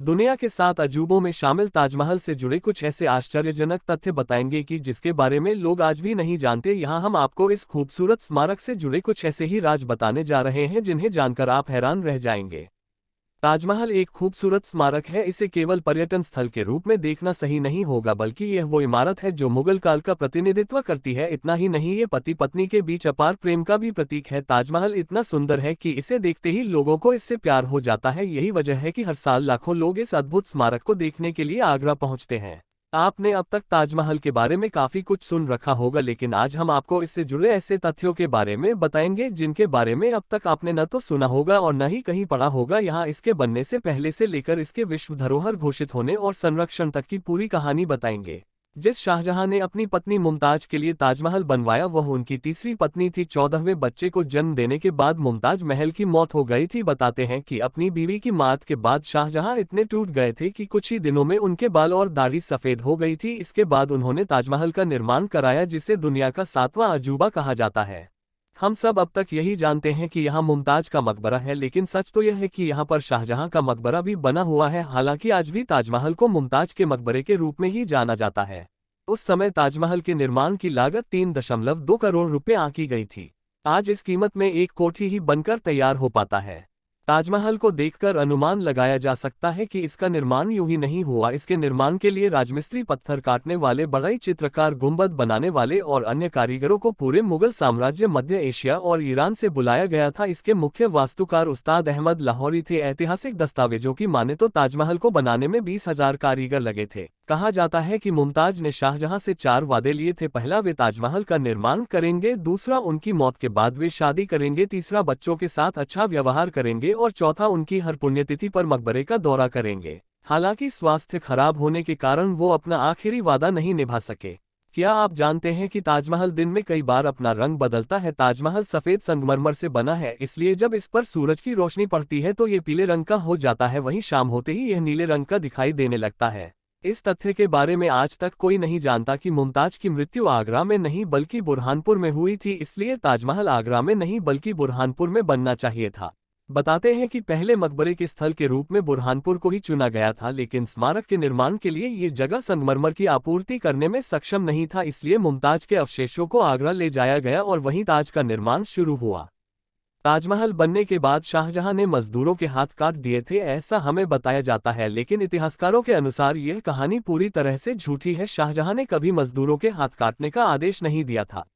दुनिया के 7 अजूबों में शामिल ताजमहल से जुड़े कुछ ऐसे आश्चर्यजनक तथ्य बताएंगे कि जिसके बारे में लोग आज भी नहीं जानते। यहाँ हम आपको इस खूबसूरत स्मारक से जुड़े कुछ ऐसे ही राज बताने जा रहे हैं जिन्हें जानकर आप हैरान रह जाएंगे। ताजमहल एक खूबसूरत स्मारक है। इसे केवल पर्यटन स्थल के रूप में देखना सही नहीं होगा, बल्कि यह वो इमारत है जो मुगल काल का प्रतिनिधित्व करती है। इतना ही नहीं, ये पति पत्नी के बीच अपार प्रेम का भी प्रतीक है। ताजमहल इतना सुंदर है कि इसे देखते ही लोगों को इससे प्यार हो जाता है। यही वजह है कि हर साल लाखों लोग इस अद्भुत स्मारक को देखने के लिए आगरा पहुंचते हैं। आपने अब तक ताजमहल के बारे में काफी कुछ सुन रखा होगा, लेकिन आज हम आपको इससे जुड़े ऐसे तथ्यों के बारे में बताएंगे जिनके बारे में अब तक आपने न तो सुना होगा और न ही कहीं पढ़ा होगा। यहाँ इसके बनने से पहले से लेकर इसके विश्व धरोहर घोषित होने और संरक्षण तक की पूरी कहानी बताएंगे। जिस शाहजहां ने अपनी पत्नी मुमताज के लिए ताजमहल बनवाया, वह उनकी तीसरी पत्नी थी। 14वें बच्चे को जन्म देने के बाद मुमताज महल की मौत हो गई थी। बताते हैं कि अपनी बीवी की मौत के बाद शाहजहां इतने टूट गए थे कि कुछ ही दिनों में उनके बाल और दाढ़ी सफेद हो गई थी। इसके बाद उन्होंने ताजमहल का निर्माण कराया, जिसे दुनिया का 7वां अजूबा कहा जाता है। हम सब अब तक यही जानते हैं कि यहाँ मुमताज का मकबरा है, लेकिन सच तो यह है कि यहाँ पर शाहजहां का मकबरा भी बना हुआ है। हालांकि आज भी ताजमहल को मुमताज के मकबरे के रूप में ही जाना जाता है। उस समय ताजमहल के निर्माण की लागत 3.2 करोड़ रुपए आंकी गई थी। आज इस कीमत में एक कोठी ही बनकर तैयार हो पाता है। ताजमहल को देखकर अनुमान लगाया जा सकता है कि इसका निर्माण यूं ही नहीं हुआ। इसके निर्माण के लिए राजमिस्त्री, पत्थर काटने वाले, बढ़ई चित्रकार, गुंबद बनाने वाले और अन्य कारीगरों को पूरे मुगल साम्राज्य, मध्य एशिया और ईरान से बुलाया गया था। इसके मुख्य वास्तुकार उस्ताद अहमद लाहौरी थे। ऐतिहासिक दस्तावेजों की माने तो ताजमहल को बनाने में 20,000 कारीगर लगे थे। कहा जाता है कि मुमताज ने शाहजहां से 4 वादे लिए थे। पहला, वे ताजमहल का निर्माण करेंगे। दूसरा, उनकी मौत के बाद वे शादी करेंगे। तीसरा, बच्चों के साथ अच्छा व्यवहार करेंगे। और चौथा, उनकी हर पुण्यतिथि पर मकबरे का दौरा करेंगे। हालांकि स्वास्थ्य खराब होने के कारण वो अपना आखिरी वादा नहीं निभा सके। क्या आप जानते हैं कि ताजमहल दिन में कई बार अपना रंग बदलता है? ताजमहल सफेद संगमरमर से बना है, इसलिए जब इस पर सूरज की रोशनी पड़ती है तो ये पीले रंग का हो जाता है। वहीं शाम होते ही यह नीले रंग का दिखाई देने लगता है। इस तथ्य के बारे में आज तक कोई नहीं जानता कि मुमताज की मृत्यु आगरा में नहीं बल्कि बुरहानपुर में हुई थी। इसलिए ताजमहल आगरा में नहीं बल्कि बुरहानपुर में बनना चाहिए था। बताते हैं कि पहले मकबरे के स्थल के रूप में बुरहानपुर को ही चुना गया था, लेकिन स्मारक के निर्माण के लिए ये जगह संगमरमर की आपूर्ति करने में सक्षम नहीं था। इसलिए मुमताज के अवशेषों को आगरा ले जाया गया और वहीं ताज का निर्माण शुरू हुआ। ताजमहल बनने के बाद शाहजहां ने मजदूरों के हाथ काट दिए थे, ऐसा हमें बताया जाता है, लेकिन इतिहासकारों के अनुसार यह कहानी पूरी तरह से झूठी है। शाहजहां ने कभी मजदूरों के हाथ काटने का आदेश नहीं दिया था।